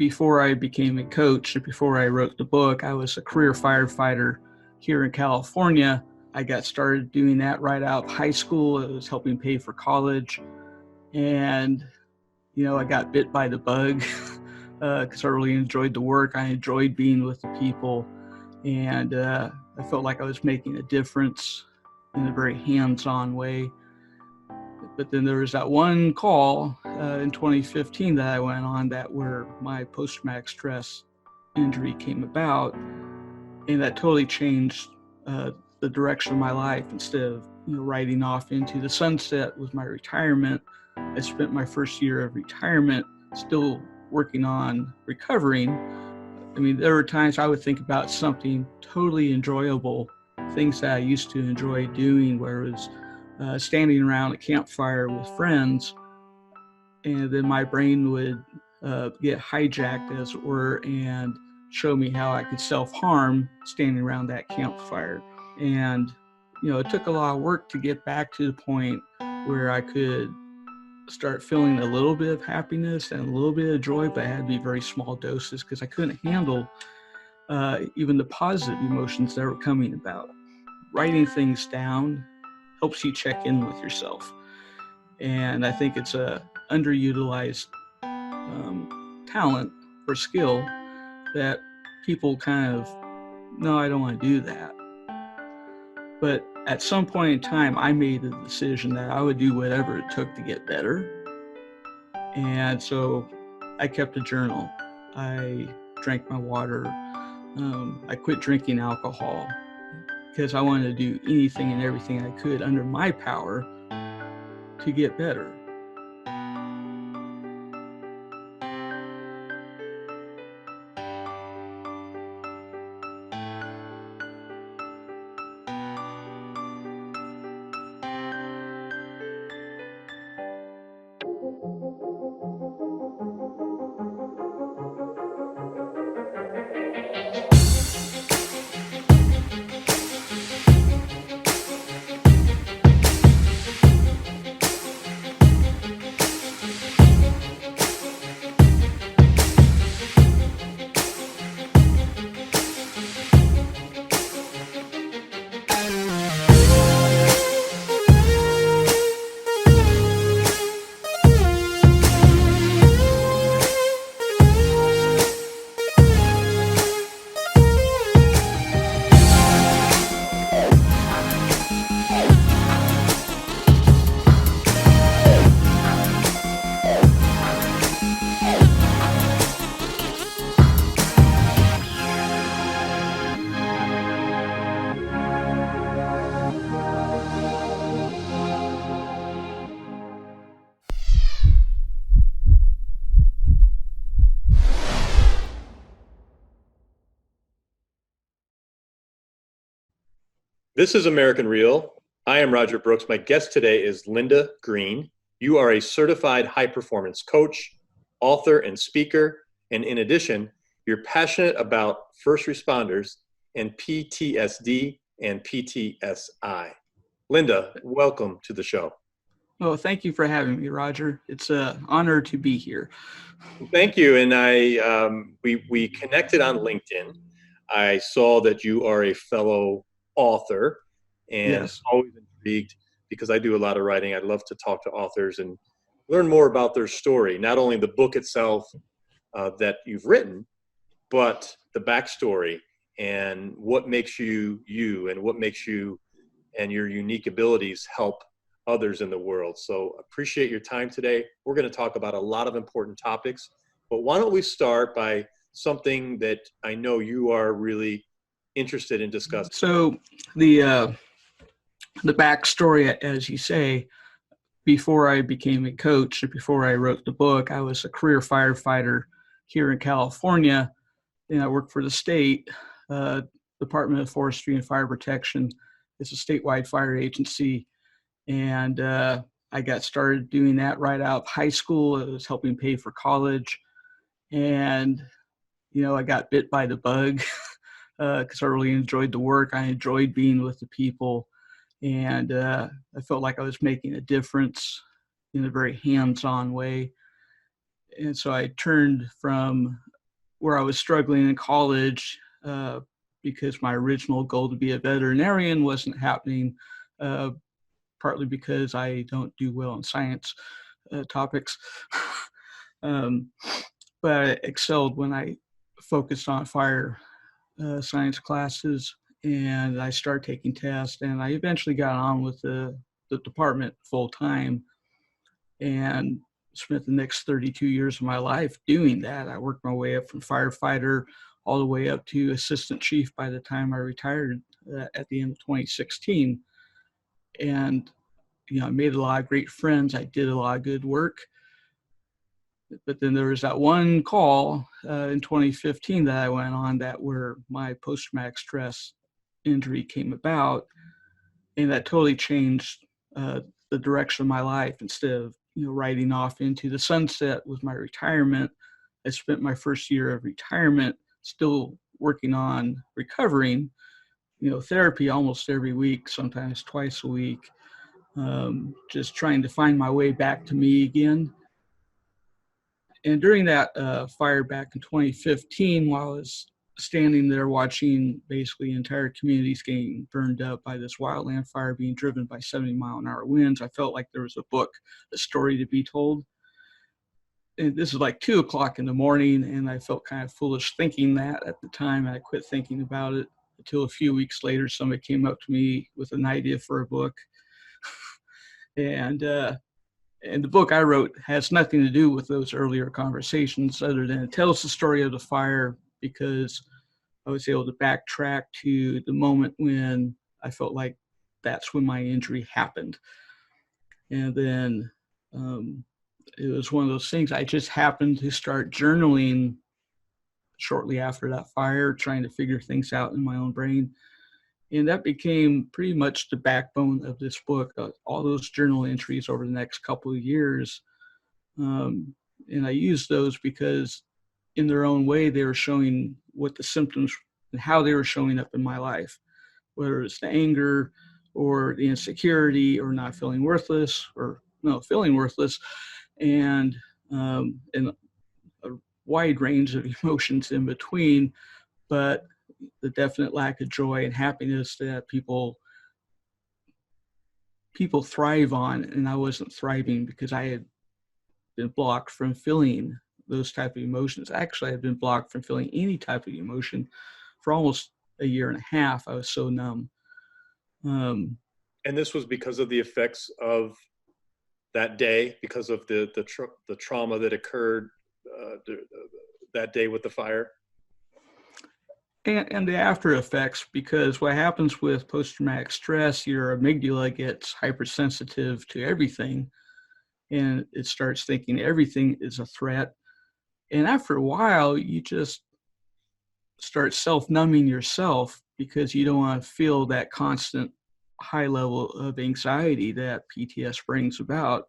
before I became a coach and before I wrote the book, I was a career firefighter here in California. I got started doing that right out of high school. It was helping pay for college. And, I got bit by the bug because I really enjoyed the work. I enjoyed being with the people. And I felt like I was making a difference in a very hands-on way. But then there was that one call in 2015 that I went on where my post-traumatic stress injury came about, and that totally changed the direction of my life. Instead of riding off into the sunset with my retirement, I spent my first year of retirement still working on recovering. I mean, there were times I would think about something totally enjoyable, things that I used to enjoy doing, where it was standing around a campfire with friends, and then my brain would get hijacked, as it were, and show me how I could self-harm standing around that campfire. And, it took a lot of work to get back to the point where I could start feeling a little bit of happiness and a little bit of joy, but it had to be very small doses because I couldn't handle even the positive emotions that were coming about. Writing things down helps you check in with yourself. And I think it's a underutilized talent or skill that people kind of, no, I don't want to do that. But at some point in time, I made the decision that I would do whatever it took to get better. And so I kept a journal. I drank my water. I quit drinking alcohol because I wanted to do anything and everything I could under my power to get better. This is American Real. I am Roger Brooks. My guest today is Linda Green. You are a certified high-performance coach, author, and speaker. And in addition, you're passionate about first responders and PTSD and PTSI. Linda, welcome to the show. Well, thank you for having me, Roger. It's an honor to be here. Thank you. And we connected on LinkedIn. I saw that you are a fellow author, and Yes. always intrigued because I do a lot of writing. I'd love to talk to authors and learn more about their story, not only the book itself that you've written, but the backstory and what makes you you, and what makes you and your unique abilities help others in the world. So appreciate your time today. We're going to talk about a lot of important topics, but why don't we start by something that I know you are really interested in discussing. So the backstory, as you say, before I became a coach and before I wrote the book, I was a career firefighter here in California, and I worked for the state Department of Forestry and Fire Protection. It's a statewide fire agency, and I got started doing that right out of high school. It was helping pay for college, and I got bit by the bug because I really enjoyed the work. I enjoyed being with the people, and I felt like I was making a difference in a very hands-on way. And so I turned from where I was struggling in college because my original goal to be a veterinarian wasn't happening, partly because I don't do well in science topics. um, but I excelled when I focused on fire science classes, and I started taking tests, and I eventually got on with the department full time and spent the next 32 years of my life doing that. I worked my way up from firefighter all the way up to assistant chief by the time I retired at the end of 2016. And, I made a lot of great friends. I did a lot of good work. But then there was that one call in 2015 that I went on where my post-traumatic stress injury came about. And that totally changed the direction of my life. Instead of riding off into the sunset with my retirement, I spent my first year of retirement still working on recovering, therapy almost every week, sometimes twice a week, just trying to find my way back to me again. And during that fire back in 2015, while I was standing there watching basically entire communities getting burned up by this wildland fire being driven by 70-mile-an-hour winds, I felt like there was a story to be told. And this is like 2 o'clock in the morning, and I felt kind of foolish thinking that at the time. I quit thinking about it until a few weeks later, somebody came up to me with an idea for a book. And the book I wrote has nothing to do with those earlier conversations other than it tells the story of the fire, because I was able to backtrack to the moment when I felt like that's when my injury happened. And then it was one of those things. I just happened to start journaling shortly after that fire, trying to figure things out in my own brain. And that became pretty much the backbone of this book, all those journal entries over the next couple of years. And I used those because in their own way, they were showing what the symptoms and how they were showing up in my life, whether it's the anger or the insecurity or not feeling worthless or feeling worthless, and a wide range of emotions in between, but the definite lack of joy and happiness that people thrive on, and I wasn't thriving because I had been blocked from feeling those type of emotions. Actually, I had been blocked from feeling any type of emotion for almost a year and a half. I was so numb. And this was because of the effects of that day, because of the trauma that occurred that day with the fire? And the after effects, because what happens with post-traumatic stress, your amygdala gets hypersensitive to everything, and it starts thinking everything is a threat. And after a while, you just start self-numbing yourself because you don't want to feel that constant high level of anxiety that PTS brings about.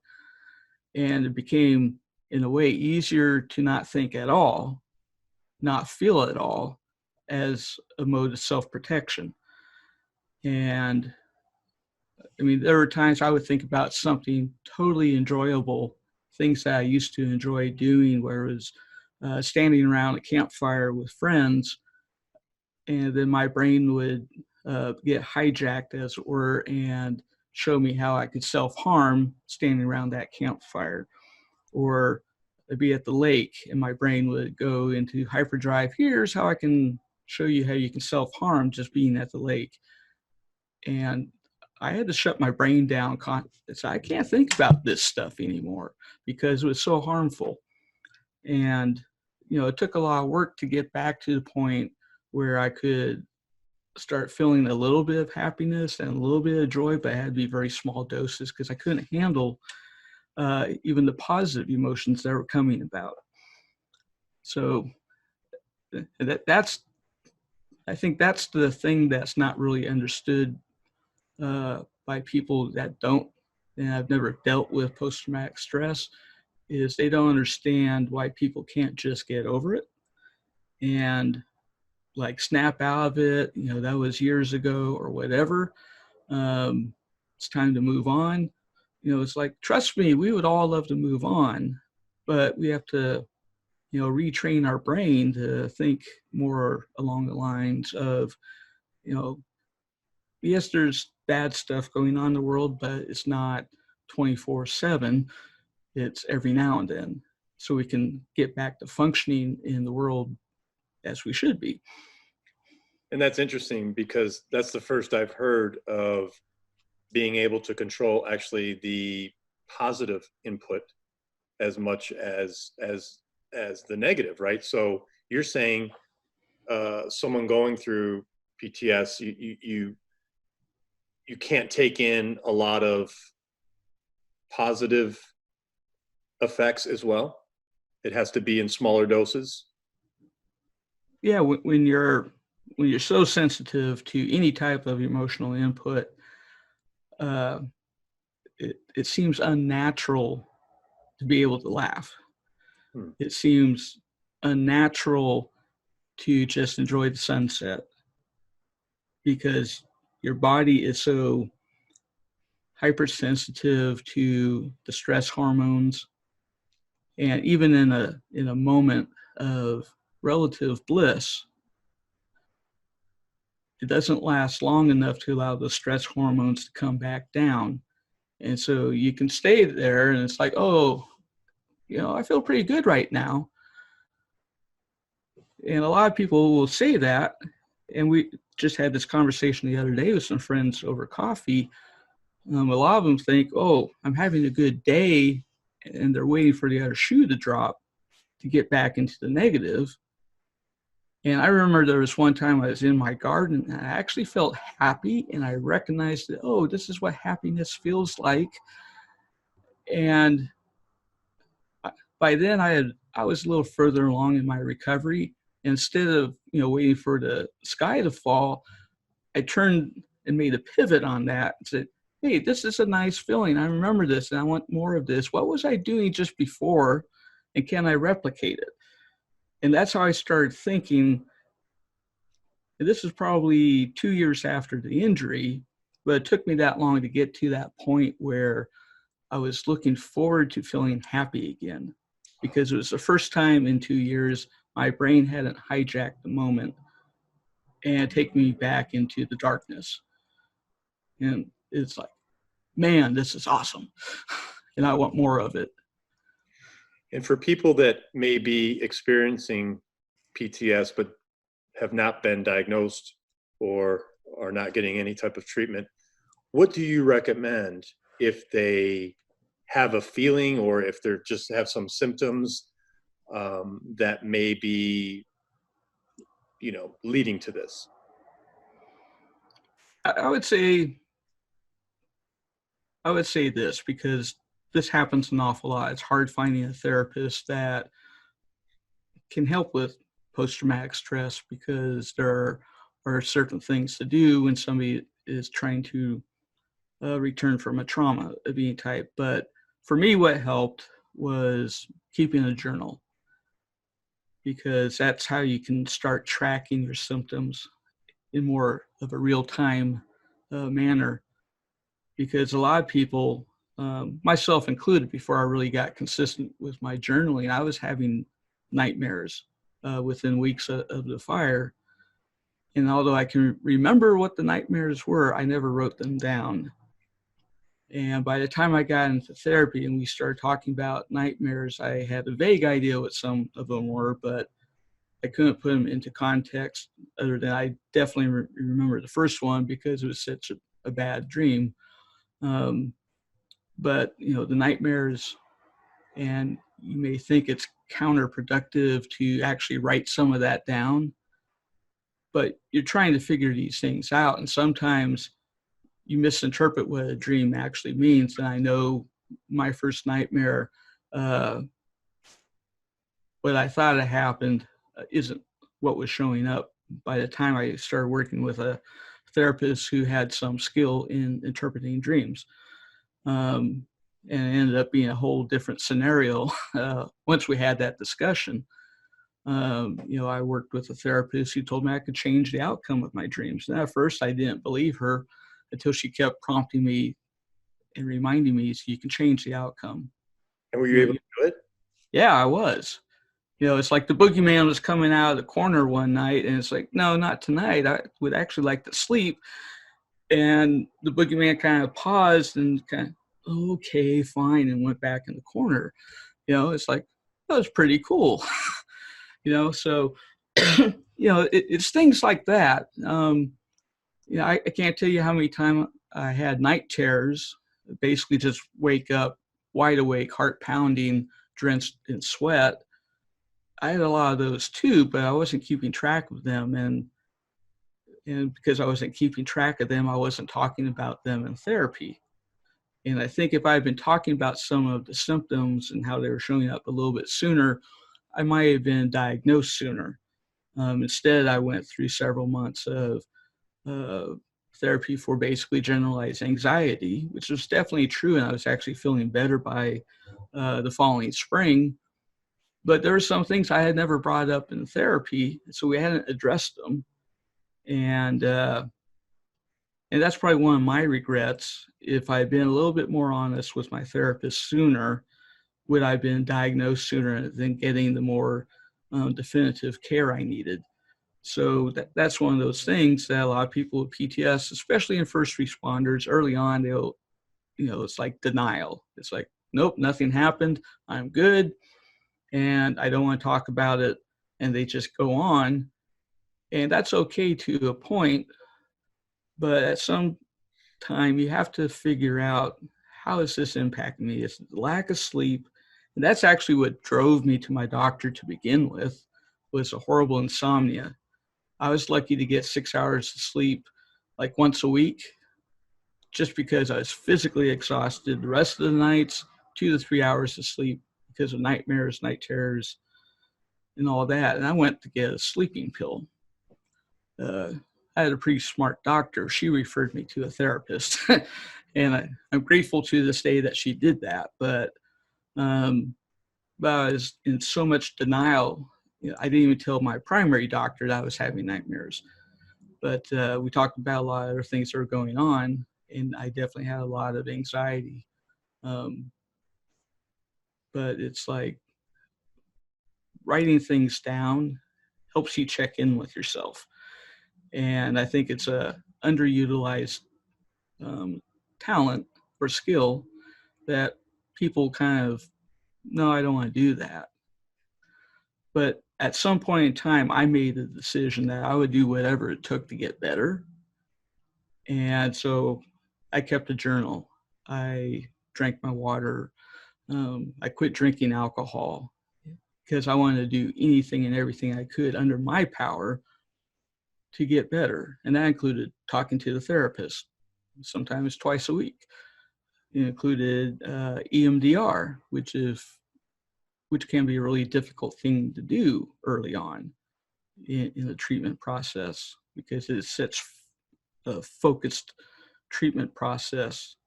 And it became, in a way, easier to not think at all, not feel at all, as a mode of self-protection. And I mean, there were times I would think about something totally enjoyable, things that I used to enjoy doing, where it was standing around a campfire with friends, and then my brain would get hijacked, as it were, and show me how I could self-harm standing around that campfire. Or I'd be at the lake, and my brain would go into hyperdrive. Here's how I can show you how you can self-harm just being at the lake. And I had to shut my brain down. I can't think about this stuff anymore because it was so harmful. And, it took a lot of work to get back to the point where I could start feeling a little bit of happiness and a little bit of joy, but it had to be very small doses because I couldn't handle even the positive emotions that were coming about. So I think that's the thing that's not really understood by people that don't, and I've never dealt with post-traumatic stress, is they don't understand why people can't just get over it and like snap out of it. That was years ago or whatever. It's time to move on. It's like, trust me, we would all love to move on, but we have to retrain our brain to think more along the lines of, yes, there's bad stuff going on in the world, but it's not 24/7. It's every now and then. So we can get back to functioning in the world as we should be. And that's interesting because that's the first I've heard of being able to control actually the positive input as much as the negative, right? So you're saying someone going through PTS, you can't take in a lot of positive effects as well. It has to be in smaller doses. Yeah, when you're so sensitive to any type of emotional input, uh, it seems unnatural to be able to laugh. It seems unnatural to just enjoy the sunset because your body is so hypersensitive to the stress hormones. And even in a moment of relative bliss, it doesn't last long enough to allow the stress hormones to come back down. And so you can stay there and it's like, oh, I feel pretty good right now. And a lot of people will say that. And we just had this conversation the other day with some friends over coffee. A lot of them think, oh, I'm having a good day, and they're waiting for the other shoe to drop to get back into the negative. And I remember there was one time I was in my garden and I actually felt happy and I recognized that, oh, this is what happiness feels like. And by then I was a little further along in my recovery. Instead of, waiting for the sky to fall, I turned and made a pivot on that and said, hey, this is a nice feeling. I remember this and I want more of this. What was I doing just before and can I replicate it? And that's how I started thinking. This is probably 2 years after the injury, but it took me that long to get to that point where I was looking forward to feeling happy again, because it was the first time in 2 years my brain hadn't hijacked the moment and take me back into the darkness. And it's like, man, this is awesome. And I want more of it. And for people that may be experiencing PTS but have not been diagnosed or are not getting any type of treatment, what do you recommend if they have a feeling or if they just have some symptoms that may be, leading to this? I would say this, because this happens an awful lot. It's hard finding a therapist that can help with post-traumatic stress, because there are certain things to do when somebody is trying to return from a trauma of any type. But for me, what helped was keeping a journal, because that's how you can start tracking your symptoms in more of a real-time manner. Because a lot of people, myself included, before I really got consistent with my journaling, I was having nightmares within weeks of the fire. And although I can remember what the nightmares were, I never wrote them down. And by the time I got into therapy and we started talking about nightmares, I had a vague idea what some of them were, but I couldn't put them into context, other than I definitely remember the first one because it was such a bad dream. But the nightmares, and you may think it's counterproductive to actually write some of that down, but you're trying to figure these things out. And sometimes you misinterpret what a dream actually means. And I know my first nightmare, what I thought had happened isn't what was showing up by the time I started working with a therapist who had some skill in interpreting dreams. And it ended up being a whole different scenario once we had that discussion. I worked with a therapist who told me I could change the outcome of my dreams. And at first I didn't believe her until she kept prompting me and reminding me, so you can change the outcome. And were you able to do it? Yeah, I was. It's like the boogeyman was coming out of the corner one night, and it's like, no, not tonight. I would actually like to sleep. And the boogeyman kind of paused and kind of, okay, fine, and went back in the corner. It's like, that was pretty cool. So, it's things like that. I can't tell you how many times I had night terrors, basically just wake up wide awake, heart pounding, drenched in sweat. I had a lot of those too, but I wasn't keeping track of them. And because I wasn't keeping track of them, I wasn't talking about them in therapy. And I think if I had been talking about some of the symptoms and how they were showing up a little bit sooner, I might have been diagnosed sooner. Instead, I went through several months of uh, therapy for basically generalized anxiety, which was definitely true. And I was actually feeling better by the following spring. But there were some things I had never brought up in therapy, so we hadn't addressed them. And that's probably one of my regrets. If I had been a little bit more honest with my therapist sooner, would I have been diagnosed sooner than getting the more definitive care I needed? So that's one of those things that a lot of people with PTS, especially in first responders, early on, it's like denial. It's like, nope, nothing happened. I'm good. And I don't want to talk about it. And they just go on. And that's okay to a point. But at some time, you have to figure out, how is this impacting me? It's the lack of sleep. And that's actually what drove me to my doctor to begin with, was a horrible insomnia. I was lucky to get 6 hours of sleep like once a week, just because I was physically exhausted. The rest of the nights, 2 to 3 hours of sleep because of nightmares, night terrors, and all that. And I went to get a sleeping pill. I had a pretty smart doctor. She referred me to a therapist. And I'm grateful to this day that she did that. Um, but I was in so much denial. I didn't even tell my primary doctor that I was having nightmares. But we talked about a lot of other things that were going on, and I definitely had a lot of anxiety. Um, but it's like, writing things down helps you check in with yourself. And I think it's a underutilized um, talent or skill that people kind of, no, I don't want to do that. But at some point in time, I made the decision that I would do whatever it took to get better. And so I kept a journal. I drank my water. I quit drinking alcohol because I wanted to do anything and everything I could under my power to get better. And that included talking to the therapist, sometimes twice a week. It included EMDR, which can be a really difficult thing to do early on in the treatment process, because it sets a focused treatment process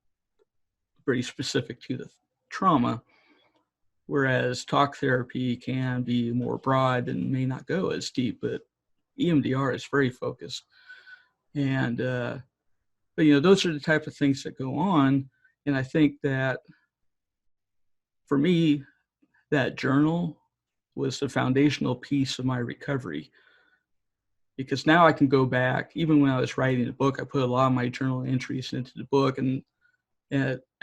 pretty specific to the trauma, whereas talk therapy can be more broad and may not go as deep, but EMDR is very focused. And but those are the type of things that go on. And I think that for me, that journal was the foundational piece of my recovery, because now I can go back. Even when I was writing the book, I put a lot of my journal entries into the book, and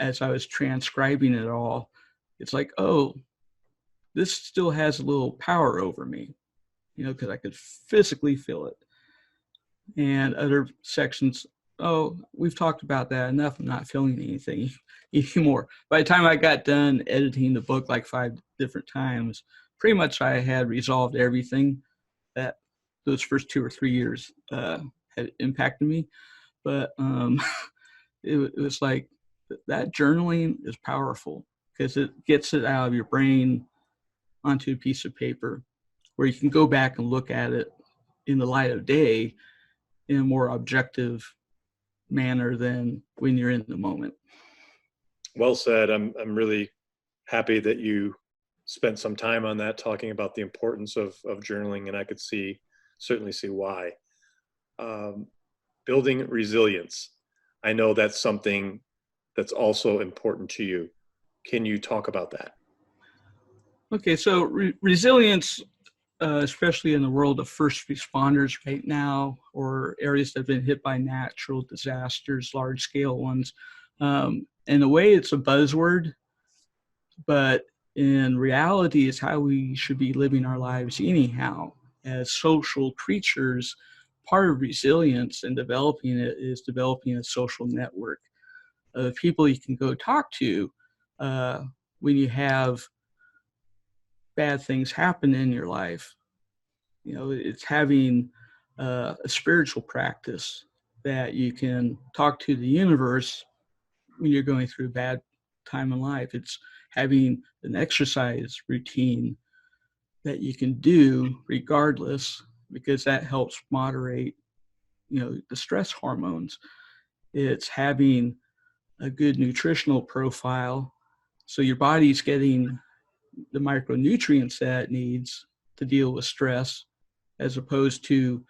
as I was transcribing it all, it's like, oh, this still has a little power over me, because I could physically feel it. And other sections, oh, we've talked about that enough. I'm not feeling anything anymore. By the time I got done editing the book like 5 different times, pretty much I had resolved everything that those first 2 or 3 years had impacted me. But it was like, that journaling is powerful because it gets it out of your brain onto a piece of paper where you can go back and look at it in the light of day in a more objective manner than when you're in the moment. Well said. I'm really happy that you spent some time on that, talking about the importance of journaling, and I could certainly see why. Building resilience. I know that's something that's also important to you. Can you talk about that? Okay, so resilience, especially in the world of first responders right now, or areas that have been hit by natural disasters, large scale ones. In a way, it's a buzzword, but in reality, it's how we should be living our lives anyhow. As social creatures, part of resilience and developing it is developing a social network of people you can go talk to uh, when you have bad things happen in your life. You know, it's having a spiritual practice that you can talk to the universe when you're going through a bad time in life. It's having an exercise routine that you can do regardless, because that helps moderate, you know, the stress hormones. It's having a good nutritional profile so your body's getting the micronutrients that it needs to deal with stress, as opposed to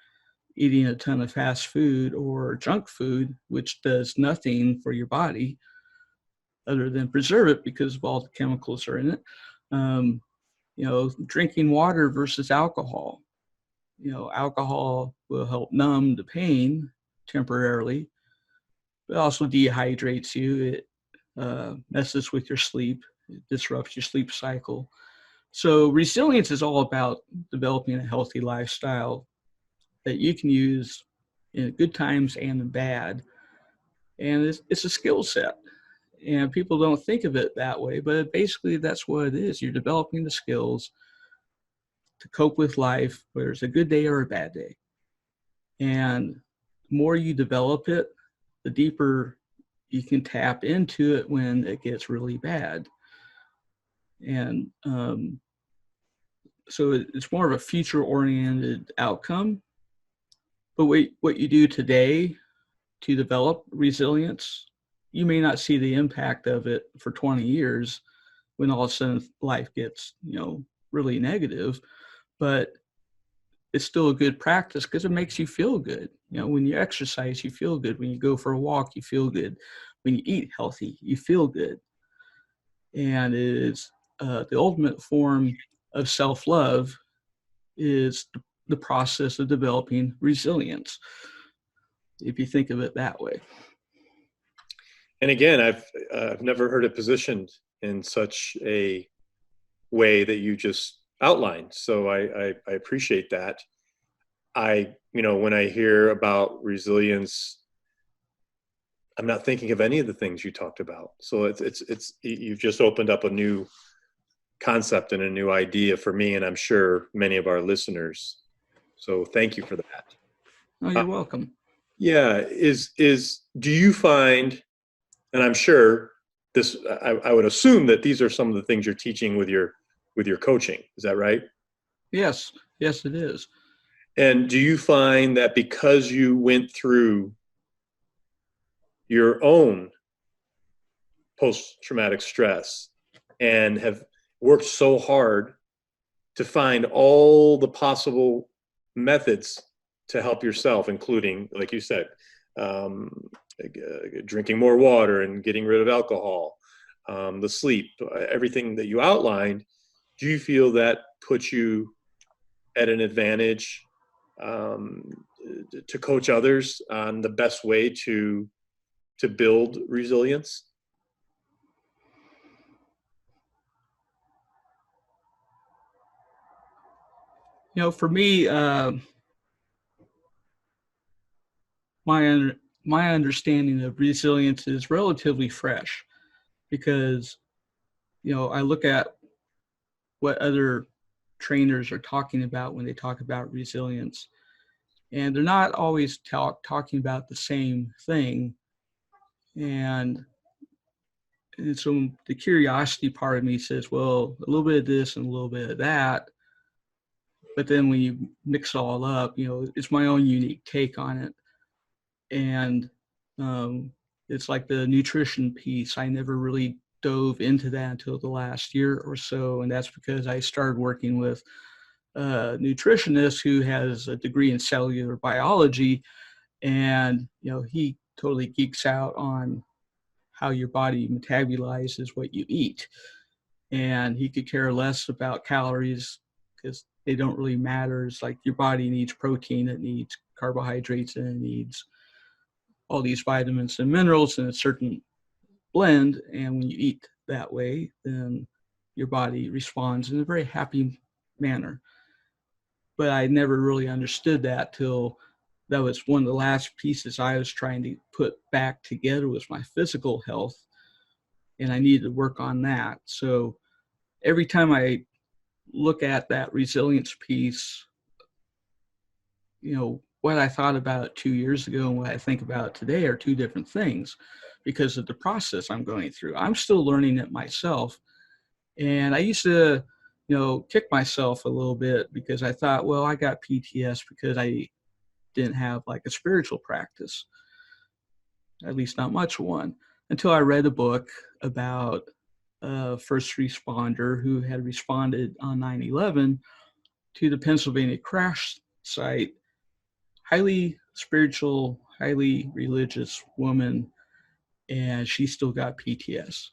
eating a ton of fast food or junk food, which does nothing for your body other than preserve it because of all the chemicals are in it. Um, you know, drinking water versus alcohol. You know, alcohol will help numb the pain temporarily, but also dehydrates you. It messes with your sleep. It disrupts your sleep cycle. So resilience is all about developing a healthy lifestyle that you can use in good times and in bad. And it's a skill set. And people don't think of it that way, but basically that's what it is. You're developing the skills to cope with life, whether it's a good day or a bad day. And the more you develop it, the deeper you can tap into it when it gets really bad. And so it's more of a future oriented outcome. But what you do today to develop resilience, you may not see the impact of it for 20 years when all of a sudden life gets, you know, really negative. But it's still a good practice because it makes you feel good. You know, when you exercise, you feel good. When you go for a walk, you feel good. When you eat healthy, you feel good. And it is the ultimate form of self-love is the process of developing resilience, if you think of it that way. And again, I've never heard it positioned in such a way that you just outlined. So I appreciate that. When I hear about resilience, I'm not thinking of any of the things you talked about. So it's you've just opened up a new concept and a new idea for me, and I'm sure many of our listeners. So thank you for that. Oh, you're welcome. Yeah, do you find, and I'm sure this, I would assume that these are some of the things you're teaching with your coaching. Is that right? Yes, yes, it is. And do you find that because you went through your own post-traumatic stress and have worked so hard to find all the possible methods to help yourself, including, like you said, um, drinking more water and getting rid of alcohol, the sleep, everything that you outlined, do you feel that puts you at an advantage um, to coach others on the best way to build resilience? You know, for me, my understanding of resilience is relatively fresh because, you know, I look at what other trainers are talking about when they talk about resilience, and they're not always talking about the same thing. And, and so the curiosity part of me says, well, a little bit of this and a little bit of that. But then when you mix it all up, you know, it's my own unique take on it. And it's like the nutrition piece. I never really dove into that until the last year or so. And that's because I started working with a nutritionist who has a degree in cellular biology. And, you know, he totally geeks out on how your body metabolizes what you eat. and he could care less about calories because they don't really matter. It's like your body needs protein, it needs carbohydrates, and it needs all these vitamins and minerals in a certain blend. And when you eat that way, then your body responds in a very happy manner. But I never really understood that till that was one of the last pieces I was trying to put back together was my physical health, and I needed to work on that. So every time I look at that resilience piece, what I thought about 2 years ago and what I think about today are two different things because of the process I'm going through. I'm still learning it myself. And I used to, kick myself a little bit because I thought, well, I got PTS because I didn't have like a spiritual practice, at least not much one, until I read a book about a first responder who had responded on 9/11 to the Pennsylvania crash site, highly spiritual, highly religious woman, and she still got PTS.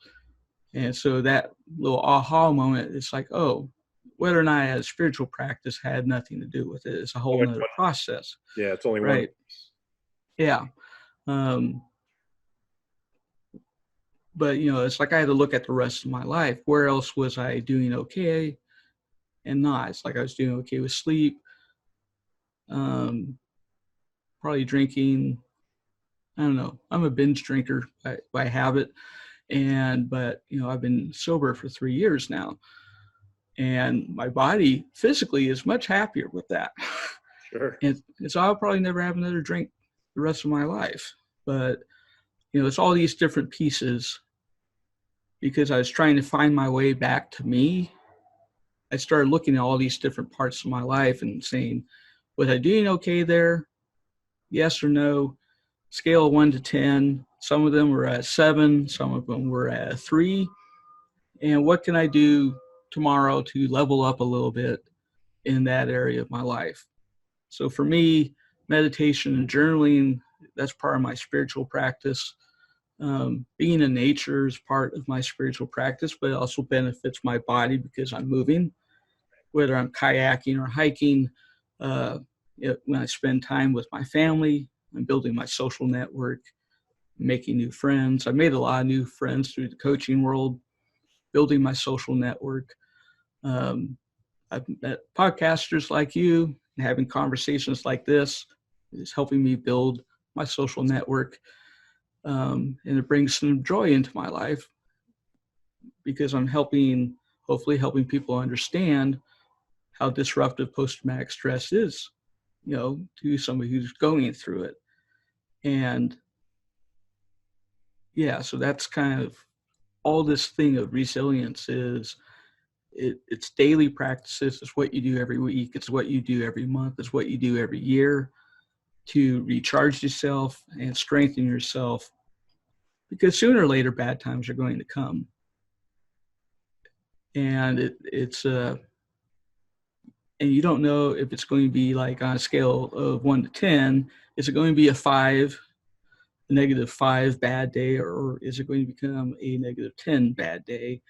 And so that little aha moment, it's like, oh, whether or not I had a spiritual practice had nothing to do with it. It's a whole nother process. Yeah, it's only one. Right. Yeah. But, it's like I had to look at the rest of my life. Where else was I doing okay and not? It's like I was doing okay with sleep, probably drinking. I don't know. I'm a binge drinker by habit. But I've been sober for 3 years now. And my body physically is much happier with that. Sure. And so I'll probably never have another drink the rest of my life. But, it's all these different pieces because I was trying to find my way back to me. I started looking at all these different parts of my life and saying, was I doing okay there? Yes or no? Scale of 1 to 10. Some of them were at 7. Some of them were at 3. And what can I do tomorrow to level up a little bit in that area of my life? So for me, meditation and journaling, that's part of my spiritual practice. Being in nature is part of my spiritual practice, but it also benefits my body because I'm moving, whether I'm kayaking or hiking. When I spend time with my family, I'm building my social network, making new friends. I made a lot of new friends through the coaching world, building my social network. I've met podcasters like you, and having conversations like this is helping me build my social network. And it brings some joy into my life because I'm hopefully helping people understand how disruptive post-traumatic stress is, to somebody who's going through it. And yeah, so that's kind of all this thing of resilience is. It's daily practices. It's what you do every week. It's what you do every month. It's what you do every year to recharge yourself and strengthen yourself, because sooner or later bad times are going to come. And and you don't know if it's going to be like on a scale of 1 to 10, is it going to be a -5 bad day, or is it going to become a -10 bad day?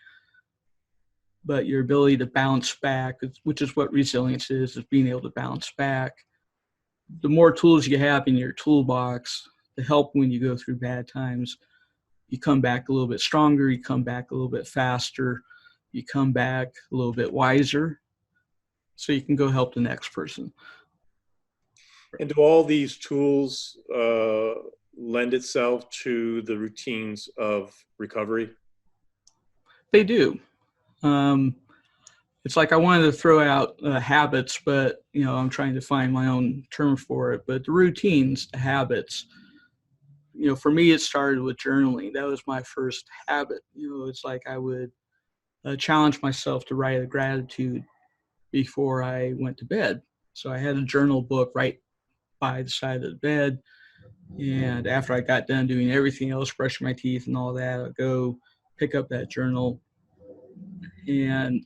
But your ability to bounce back, which is what resilience is being able to bounce back. The more tools you have in your toolbox to help when you go through bad times, you come back a little bit stronger, you come back a little bit faster, you come back a little bit wiser, so you can go help the next person. And do all these tools lend itself to the routines of recovery? They do. It's like I wanted to throw out habits, but I'm trying to find my own term for it. But the routines, the habits, for me, it started with journaling. That was my first habit. It's like I would challenge myself to write a gratitude before I went to bed. So I had a journal book right by the side of the bed. And after I got done doing everything else, brushing my teeth and all that, I'd go pick up that journal. And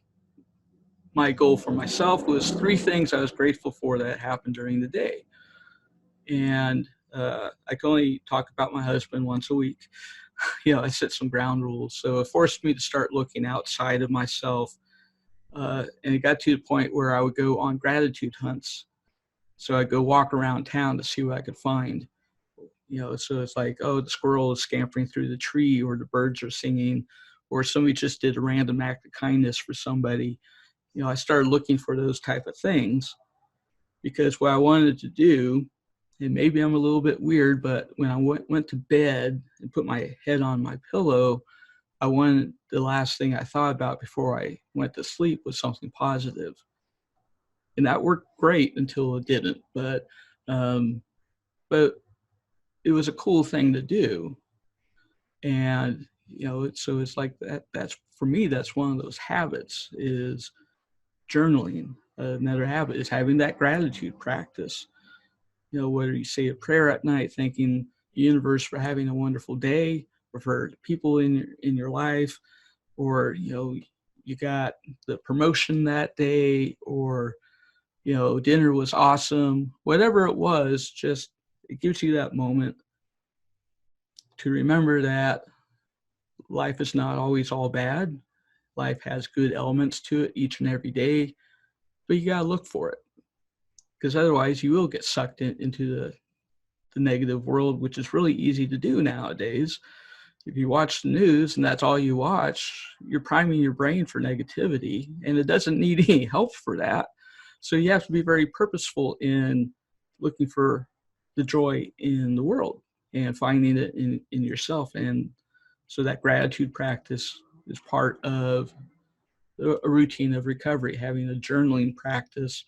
my goal for myself was 3 things I was grateful for that happened during the day. And I can only talk about my husband once a week. I set some ground rules. So it forced me to start looking outside of myself. And it got to the point where I would go on gratitude hunts. So I'd go walk around town to see what I could find. So it's like, oh, the squirrel is scampering through the tree, or the birds are singing, or somebody just did a random act of kindness for somebody. I started looking for those type of things, because what I wanted to do, and maybe I'm a little bit weird, but when I went to bed and put my head on my pillow, I wanted the last thing I thought about before I went to sleep was something positive. And that worked great until it didn't. But it was a cool thing to do. And, so it's like that's for me, that's one of those habits is journaling. Another habit is having that gratitude practice. Whether you say a prayer at night, thanking the universe for having a wonderful day, or for people in your life, or you got the promotion that day, or dinner was awesome, whatever it was, just it gives you that moment to remember that life is not always all bad. Life has good elements to it each and every day, but you got to look for it, because otherwise you will get sucked into the negative world, which is really easy to do nowadays. If you watch the news and that's all you watch, you're priming your brain for negativity, and it doesn't need any help for that. So you have to be very purposeful in looking for the joy in the world and finding it in yourself. And so that gratitude practice is part of a routine of recovery, having a journaling practice.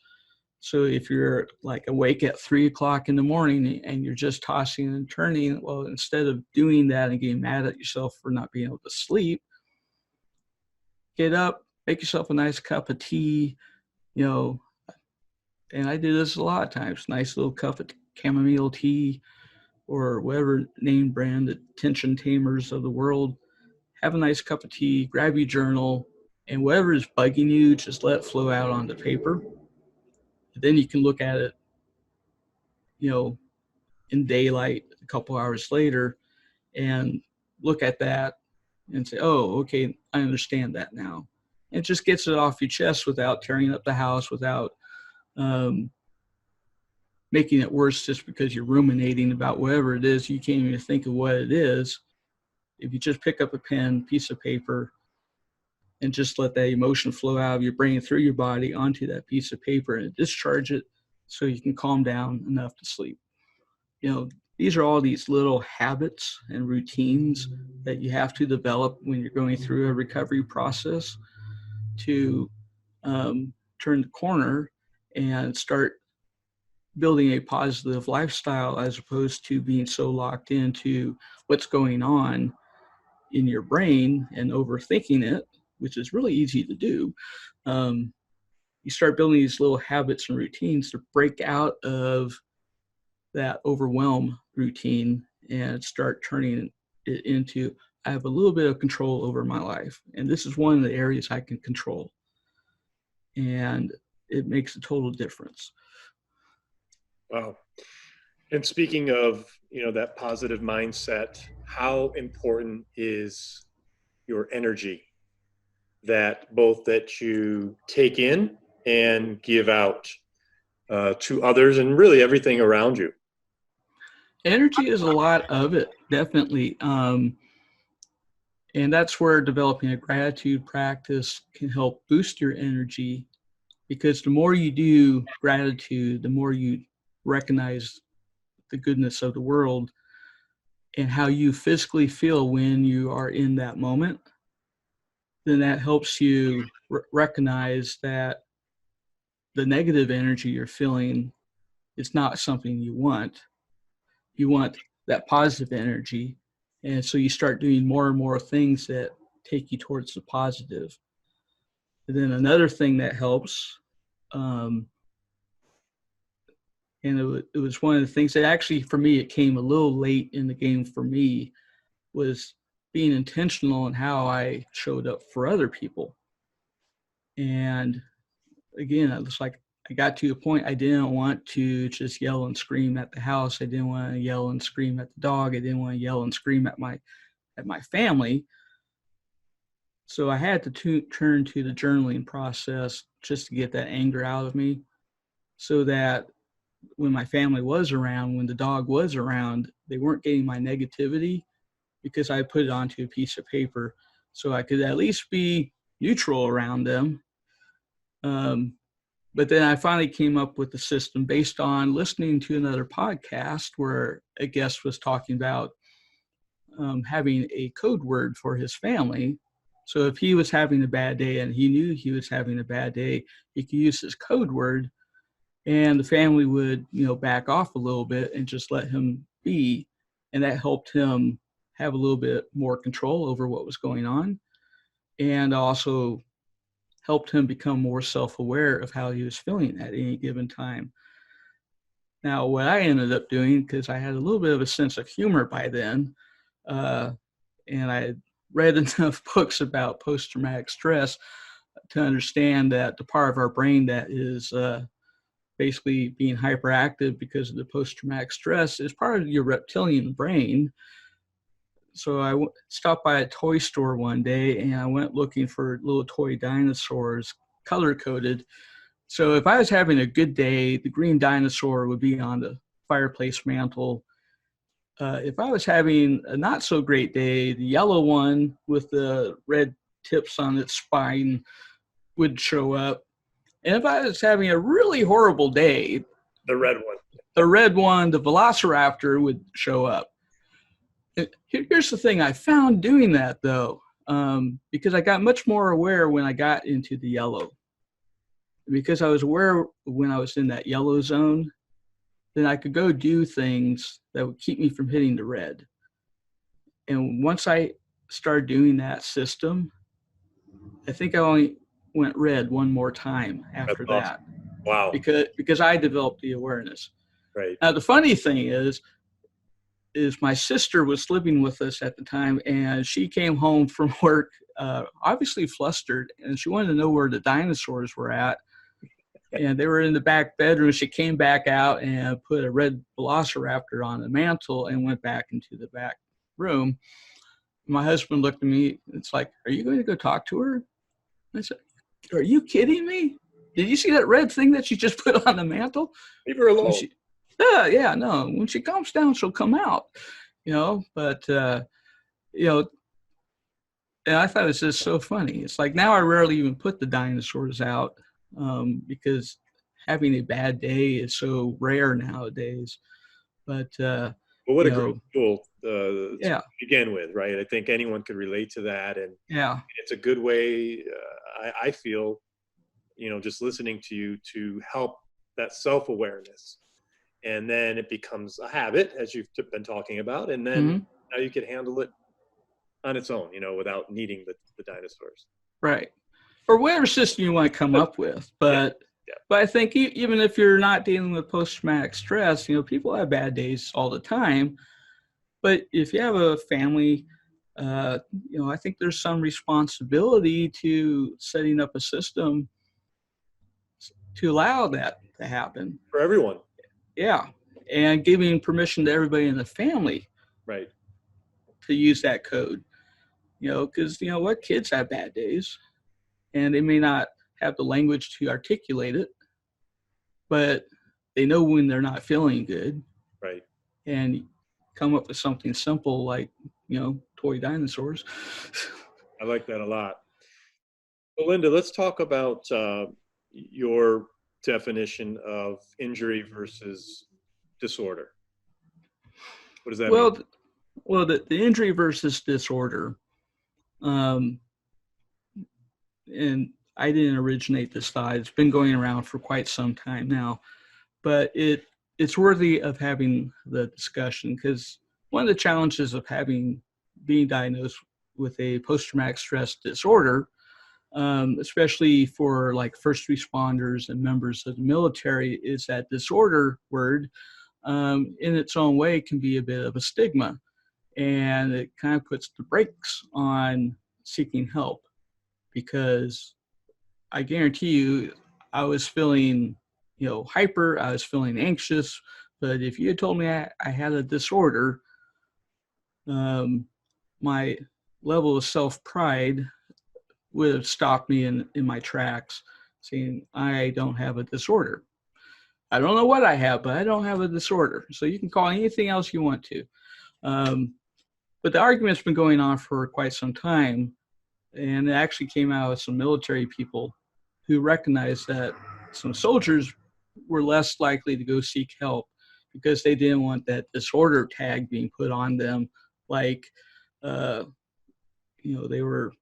So if you're like awake at 3 o'clock in the morning and you're just tossing and turning, well, instead of doing that and getting mad at yourself for not being able to sleep, get up, make yourself a nice cup of tea, and I do this a lot of times, nice little cup of chamomile tea or whatever name brand, the tension tamers of the world. Have a nice cup of tea, grab your journal, and whatever is bugging you, just let it flow out onto paper. Then you can look at it, in daylight a couple hours later, and look at that and say, oh, okay, I understand that now. It just gets it off your chest without tearing up the house, without making it worse just because you're ruminating about whatever it is. You can't even think of what it is. If you just pick up a pen, piece of paper, and just let that emotion flow out of your brain through your body onto that piece of paper and discharge it, so you can calm down enough to sleep. These are all these little habits and routines that you have to develop when you're going through a recovery process to turn the corner and start building a positive lifestyle, as opposed to being so locked into what's going on in your brain and overthinking it, which is really easy to do. You start building these little habits and routines to break out of that overwhelm routine and start turning it into, I have a little bit of control over my life, and this is one of the areas I can control. And it makes a total difference. Wow. And speaking of, that positive mindset, how important is your energy, that both that you take in and give out to others and really everything around you? Energy is a lot of it, definitely. And that's where developing a gratitude practice can help boost your energy, because the more you do gratitude, the more you recognize the goodness of the world and how you physically feel when you are in that moment. Then that helps you recognize that the negative energy you're feeling is not something you want. You want that positive energy. And so you start doing more and more things that take you towards the positive. And then another thing that helps, and it was one of the things that actually for me, it came a little late in the game for me, was being intentional in how I showed up for other people. And again, it was like I got to a point I didn't want to just yell and scream at the house. I didn't want to yell and scream at the dog. I didn't want to yell and scream at my at my family. So I had to turn to the journaling process just to get that anger out of me, so that when my family was around, when the dog was around, they weren't getting my negativity, because I put it onto a piece of paper so I could at least be neutral around them. But then I finally came up with the system based on listening to another podcast where a guest was talking about having a code word for his family. So if he was having a bad day and he knew he was having a bad day, he could use his code word, and the family would, back off a little bit and just let him be. And that helped him have a little bit more control over what was going on, and also helped him become more self-aware of how he was feeling at any given time. Now, what I ended up doing, because I had a little bit of a sense of humor by then, and I had read enough books about post-traumatic stress to understand that the part of our brain that is basically being hyperactive because of the post-traumatic stress is part of your reptilian brain. So I stopped by a toy store one day, and I went looking for little toy dinosaurs, color-coded. So if I was having a good day, the green dinosaur would be on the fireplace mantle. If I was having a not so great day, the yellow one with the red tips on its spine would show up. And if I was having a really horrible day, The red one. the red one, the velociraptor, would show up. Here's the thing I found doing that, though, because I got much more aware when I got into the yellow. Because I was aware when I was in that yellow zone, then I could go do things that would keep me from hitting the red. And once I started doing that system, I think I only went red one more time after That's awesome. that. Wow. Because I developed the awareness. Right. Now, the funny thing is my sister was living with us at the time, and she came home from work, obviously flustered, and she wanted to know where the dinosaurs were at. And they were in the back bedroom. She came back out and put a red velociraptor on the mantle and went back into the back room. My husband looked at me. It's like, are you going to go talk to her? I said, are you kidding me? Did you see that red thing that she just put on the mantle? Leave her alone. Yeah, no. When she calms down, she'll come out, but, and I thought it was just so funny. It's like now I rarely even put the dinosaurs out, because having a bad day is so rare nowadays. But well, what a great tool to begin with, right? I think anyone could relate to that, and it's a good way. I feel, just listening to you, to help that self-awareness, and then it becomes a habit, as you've been talking about, and then now you can handle it on its own, without needing the dinosaurs. Right. Or whatever system you want to come up with. But but I think even if you're not dealing with post-traumatic stress, people have bad days all the time. But if you have a family, I think there's some responsibility to setting up a system to allow that to happen. For everyone. Yeah. And giving permission to everybody in the family. Right. To use that code. Because, what, kids have bad days. And they may not have the language to articulate it, but they know when they're not feeling good. Right. And come up with something simple like, toy dinosaurs. I like that a lot. Well, Linda, let's talk about your definition of injury versus disorder. What does that mean? Well, the injury versus disorder, and I didn't originate this thought. It's been going around for quite some time now, but it's worthy of having the discussion, because one of the challenges of being diagnosed with a post-traumatic stress disorder, especially for like first responders and members of the military, is that disorder word, in its own way, can be a bit of a stigma, and it kind of puts the brakes on seeking help, because I guarantee you, I was feeling, hyper, I was feeling anxious, but if you had told me I had a disorder, my level of self-pride would have stopped me in my tracks, saying, I don't have a disorder. I don't know what I have, but I don't have a disorder. So you can call anything else you want to. But the argument's been going on for quite some time, and it actually came out of some military people who recognized that some soldiers were less likely to go seek help because they didn't want that disorder tag being put on them, like they were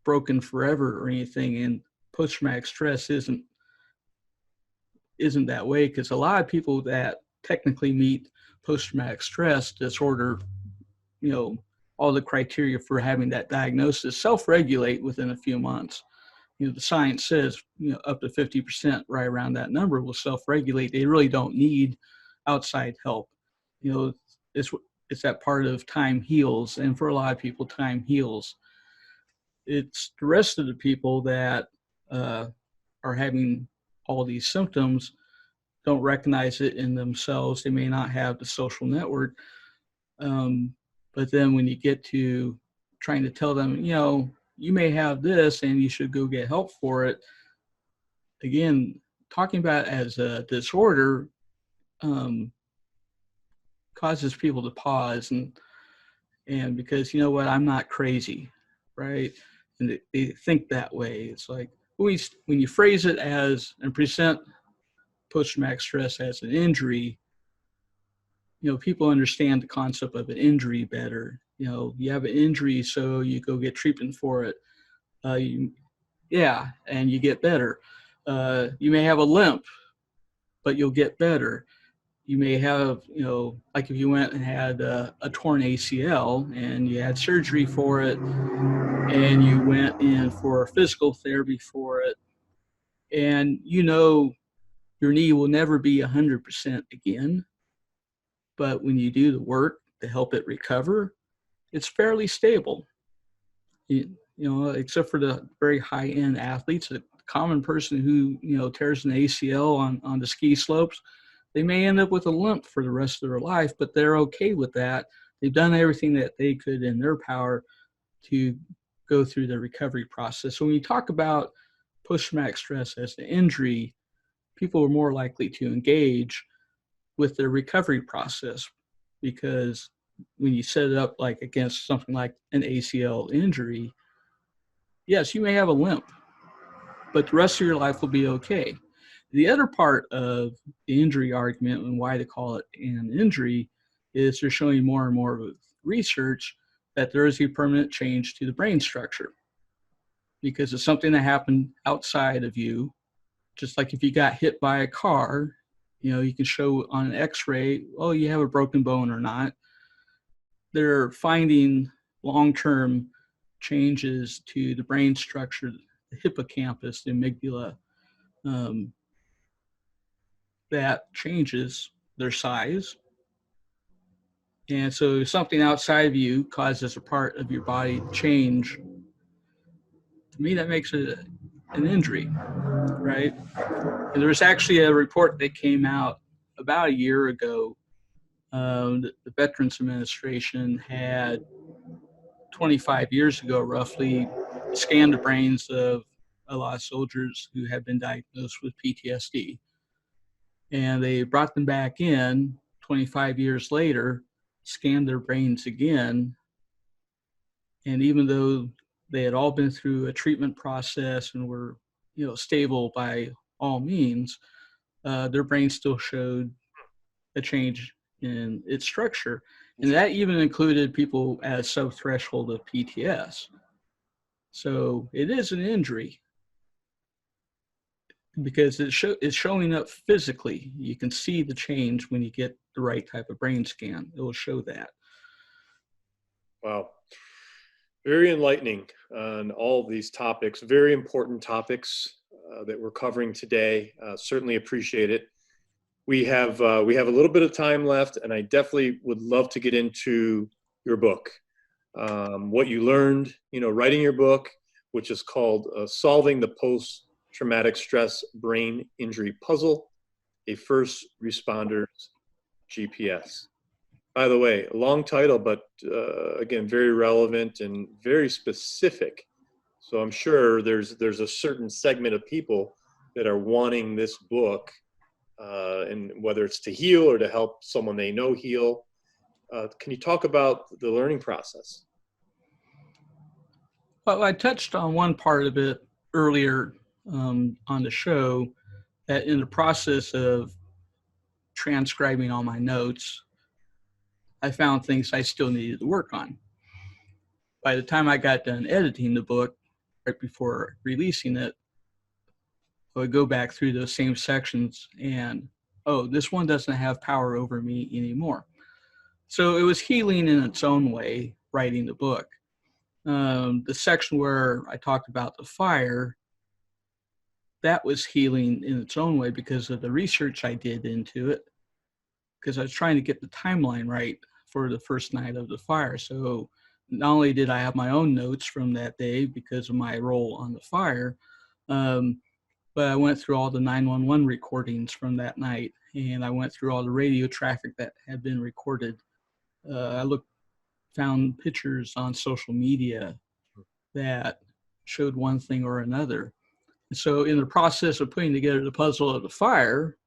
broken forever or anything. And post-traumatic stress isn't that way, because a lot of people that technically meet post-traumatic stress disorder, all the criteria for having that diagnosis, self-regulate within a few months. The science says, up to 50%, right around that number, will self-regulate. They really don't need outside help. It's that part of time heals, and for a lot of people, time heals. It's the rest of the people that are having all these symptoms don't recognize it in themselves. They may not have the social network. But then when you get to trying to tell them, you may have this and you should go get help for it, again, talking about it as a disorder causes people to pause and because, I'm not crazy, right? And they think that way. It's like when you phrase it as and present post-traumatic stress as an injury, people understand the concept of an injury better. You have an injury, so you go get treatment for it. And you get better. You may have a limp, but you'll get better. You may have, like if you went and had a torn ACL and you had surgery for it, and you went in for physical therapy for it, and your knee will never be 100% again. But when you do the work to help it recover, it's fairly stable. Except for the very high-end athletes, a common person who, tears an ACL on the ski slopes, they may end up with a limp for the rest of their life, but they're okay with that. They've done everything that they could in their power to go through the recovery process. So when you talk about post-traumatic stress as an injury, people are more likely to engage with their recovery process, because when you set it up like against something like an ACL injury, yes, you may have a limp, but the rest of your life will be okay. The other part of the injury argument and why they call it an injury is they're showing more and more with research that there is a permanent change to the brain structure because it's something that happened outside of you. Just like if you got hit by a car, you can show on an x-ray, oh, you have a broken bone or not. They're finding long-term changes to the brain structure, the hippocampus, the amygdala, that changes their size. And so something outside of you causes a part of your body to change. To me, that makes it an injury, right? And there was actually a report that came out about a year ago. The Veterans Administration had 25 years ago, roughly, scanned the brains of a lot of soldiers who had been diagnosed with PTSD. And they brought them back in 25 years later, scanned their brains again. And even though they had all been through a treatment process and were, stable by all means, their brain still showed a change in its structure. And that even included people as sub-threshold of PTS. So it is an injury because it's showing up physically. You can see the change when you get the right type of brain scan. It will show that. Wow. Very enlightening on all of these topics, very important topics that we're covering today. Certainly appreciate it. We have a little bit of time left, and I definitely would love to get into your book, what you learned, writing your book, which is called Solving the Post-Traumatic Stress Brain Injury Puzzle, a First Responder's GPS. By the way, a long title, but again, very relevant and very specific. So I'm sure there's a certain segment of people that are wanting this book, and whether it's to heal or to help someone they know heal. Can you talk about the learning process? Well, I touched on one part of it earlier on the show, that in the process of transcribing all my notes, I found things I still needed to work on. By the time I got done editing the book, right before releasing it, I would go back through those same sections and, oh, this one doesn't have power over me anymore. So it was healing in its own way, writing the book. The section where I talked about the fire, that was healing in its own way because of the research I did into it, because I was trying to get the timeline right for the first night of the fire. So not only did I have my own notes from that day because of my role on the fire, but I went through all the 911 recordings from that night, and I went through all the radio traffic that had been recorded. I found pictures on social media that showed one thing or another. And so in the process of putting together the puzzle of the fire,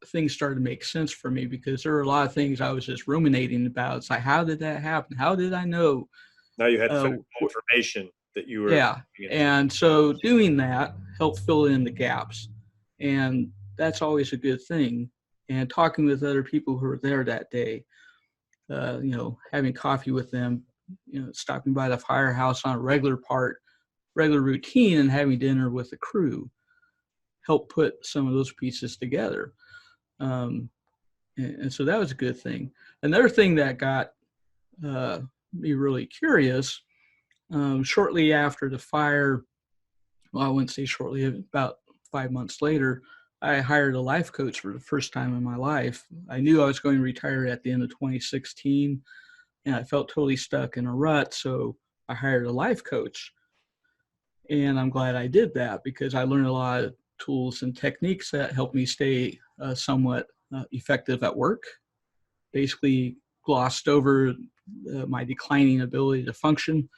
things started to make sense for me, because there were a lot of things I was just ruminating about. It's like, how did that happen? How did I know? Now you had factual information that you were. Yeah. And so doing that helped fill in the gaps. And that's always a good thing. And talking with other people who were there that day, having coffee with them, stopping by the firehouse on a regular routine, and having dinner with the crew helped put some of those pieces together. And so that was a good thing. Another thing that got me really curious, shortly after the fire, well, I wouldn't say shortly, about 5 months later, I hired a life coach for the first time in my life. I knew I was going to retire at the end of 2016, and I felt totally stuck in a rut, so I hired a life coach. And I'm glad I did that, because I learned a lot of tools and techniques that helped me stay somewhat effective at work. Basically glossed over my declining ability to function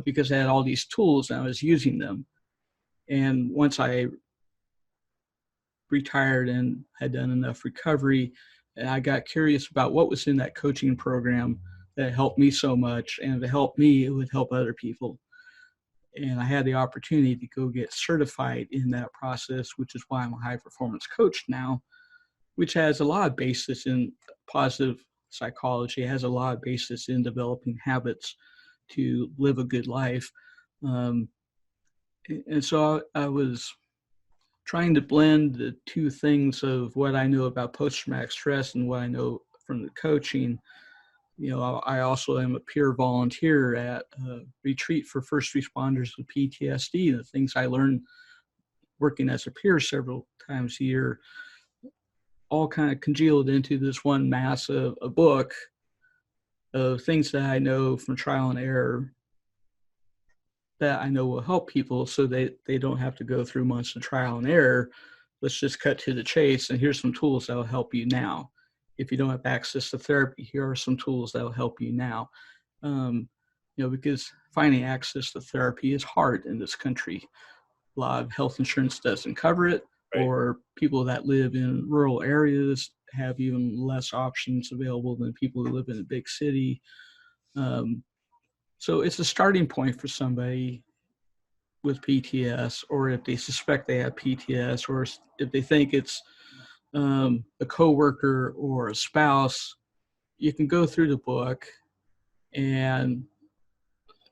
because I had all these tools and I was using them. And once I retired and had done enough recovery, I got curious about what was in that coaching program that helped me so much, and to help me, it would help other people. And I had the opportunity to go get certified in that process, which is why I'm a high performance coach now, which has a lot of basis in positive psychology, has a lot of basis in developing habits to live a good life. And so I was trying to blend the two things of what I know about post-traumatic stress and what I know from the coaching. I also am a peer volunteer at a retreat for first responders with PTSD. The things I learned working as a peer several times a year all kind of congealed into this one mass of a book of things that I know from trial and error that I know will help people, so they don't have to go through months of trial and error. Let's just cut to the chase, and here's some tools that will help you now. If you don't have access to therapy, here are some tools that will help you now. Because finding access to therapy is hard in this country. A lot of health insurance doesn't cover it, Right. or people that live in rural areas have even less options available than people who live in a big city. So it's a starting point for somebody with PTS, or if they suspect they have PTS, or if they think it's a coworker or a spouse. You can go through the book, and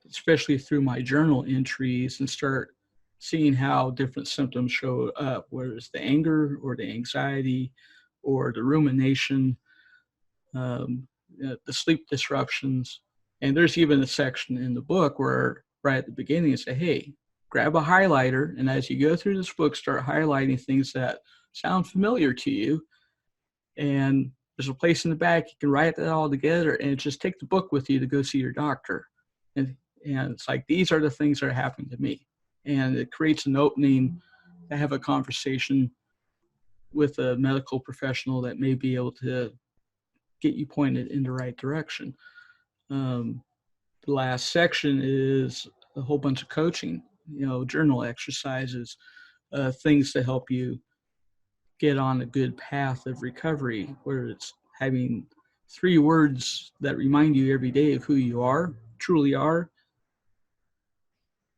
especially through my journal entries, and start seeing how different symptoms show up, whether it's the anger or the anxiety or the rumination, the sleep disruptions. And there's even a section in the book where right at the beginning it says, hey, grab a highlighter, and as you go through this book, start highlighting things that sound familiar to you. And there's a place in the back you can write that all together, and just take the book with you to go see your doctor. And it's like, these are the things that are happening to me. And it creates an opening to have a conversation with a medical professional that may be able to get you pointed in the right direction. The last section is a whole bunch of coaching, journal exercises, things to help you get on a good path of recovery, where it's having 3 words that remind you every day of who you are, truly are.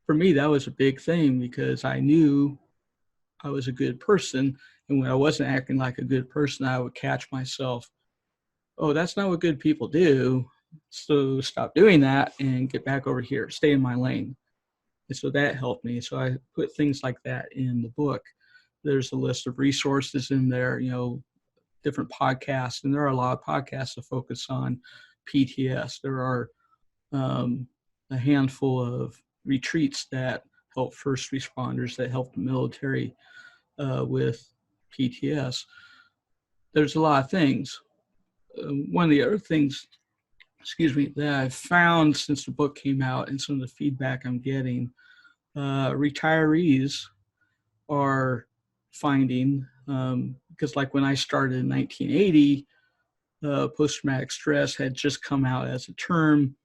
For me, that was a big thing because I knew I was a good person. And when I wasn't acting like a good person, I would catch myself, oh, that's not what good people do. So stop doing that and get back over here, stay in my lane. And so that helped me. So I put things like that in the book. There's a list of resources in there, different podcasts. And there are a lot of podcasts that focus on PTS. There are a handful of retreats that help first responders, that help the military with PTS. There's a lot of things. One of the other things, that I've found since the book came out and some of the feedback I'm getting, retirees are finding, because like when I started in 1980, post-traumatic stress had just come out as a term,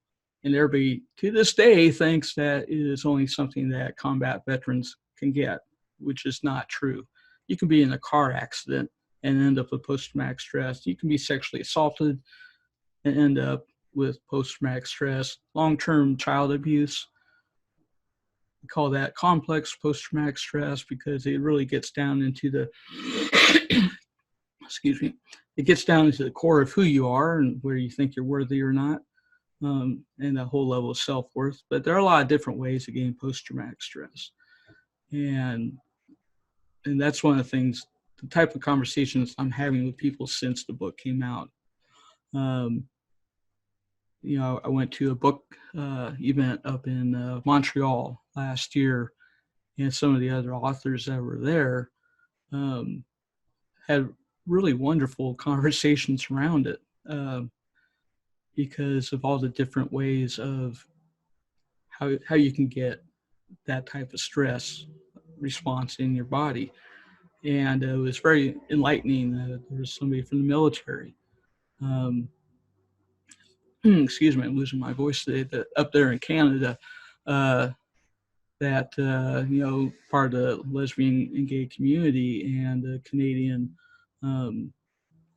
and everybody to this day thinks that it is only something that combat veterans can get, which is not true. You can be in a car accident and end up with post-traumatic stress. You can be sexually assaulted and end up with post-traumatic stress. Long-term child abuse, we call that complex post-traumatic stress because it really gets down into the it gets down into the core of who you are and where you think you're worthy or not, and the whole level of self-worth. But there are a lot of different ways of getting post-traumatic stress, and that's one of the things, the type of conversations I'm having with people since the book came out. I went to a book event up in Montreal last year, and some of the other authors that were there had really wonderful conversations around it, because of all the different ways of how you can get that type of stress response in your body. And it was very enlightening. There was somebody from the military. Excuse me, I'm losing my voice today. That up there in Canada, that part of the lesbian and gay community, and the Canadian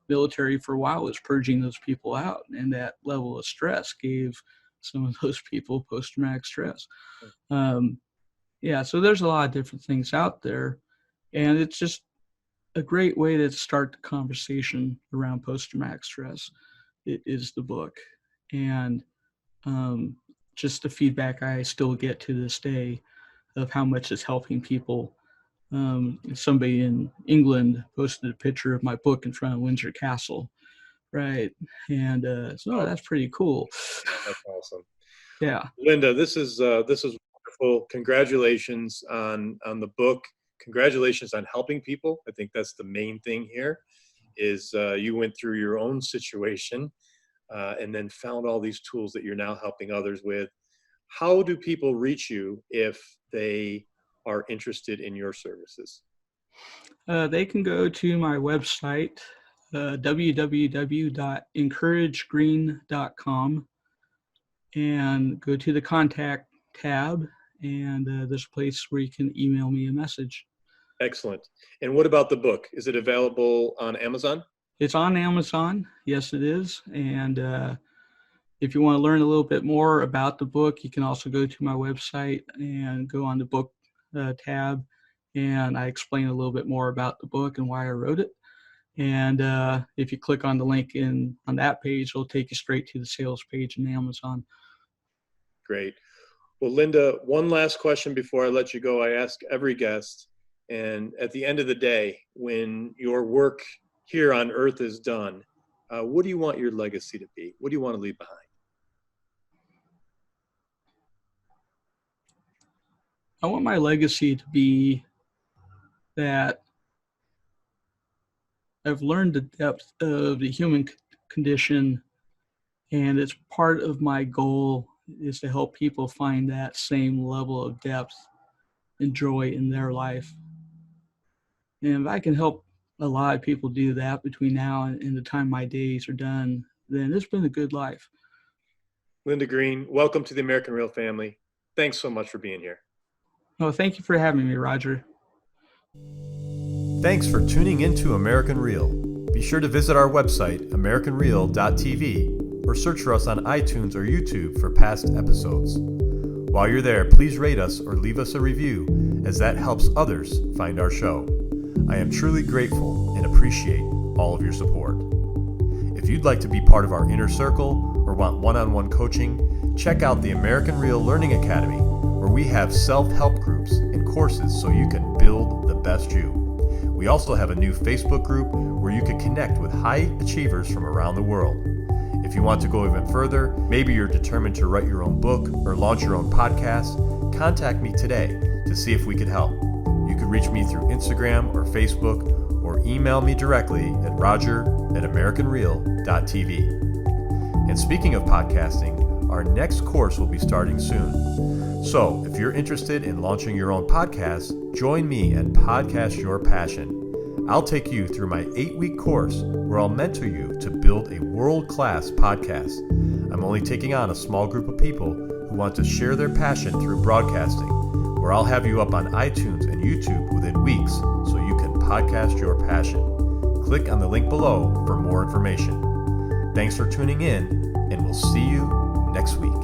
military for a while was purging those people out, and that level of stress gave some of those people post-traumatic stress. So there's a lot of different things out there, and it's just a great way to start the conversation around post-traumatic stress. It is the book, and just the feedback I still get to this day of how much it's helping people. Somebody in England posted a picture of my book in front of Windsor Castle, right? And so that's pretty cool. That's awesome. Yeah, Linda, this is wonderful. Congratulations on the book. Congratulations on helping people. I think that's the main thing here. Is you went through your own situation and then found all these tools that you're now helping others with. How do people reach you if they are interested in your services? They can go to my website, www.encouragegreen.com, and go to the contact tab, and there's a place where you can email me a message. Excellent. And what about the book? Is it available on Amazon? It's on Amazon. Yes, it is. And if you want to learn a little bit more about the book, you can also go to my website and go on the book tab, and I explain a little bit more about the book and why I wrote it. And if you click on the link on that page, it'll take you straight to the sales page in Amazon. Great. Well, Linda, one last question before I let you go. I ask every guest, and at the end of the day, when your work here on Earth is done, what do you want your legacy to be? What do you want to leave behind? I want my legacy to be that I've learned the depth of the human condition, and it's part of my goal is to help people find that same level of depth and joy in their life. And if I can help a lot of people do that between now and the time my days are done, then it's been a good life. Linda Green, welcome to the American Real family. Thanks so much for being here. Oh, thank you for having me, Roger. Thanks for tuning into American Real. Be sure to visit our website, americanreal.tv, or search for us on iTunes or YouTube for past episodes. While you're there, please rate us or leave us a review, as that helps others find our show. I am truly grateful and appreciate all of your support. If you'd like to be part of our inner circle or want one-on-one coaching, check out the American Real Learning Academy, where we have self-help groups and courses so you can build the best you. We also have a new Facebook group where you can connect with high achievers from around the world. If you want to go even further, maybe you're determined to write your own book or launch your own podcast, contact me today to see if we could help. You can reach me through Instagram or Facebook, or email me directly at roger@americanreal.tv. And speaking of podcasting, our next course will be starting soon. So if you're interested in launching your own podcast, join me and Podcast Your Passion. I'll take you through my 8-week course where I'll mentor you to build a world-class podcast. I'm only taking on a small group of people who want to share their passion through broadcasting, where I'll have you up on iTunes and YouTube within weeks so you can podcast your passion. Click on the link below for more information. Thanks for tuning in, and we'll see you next week.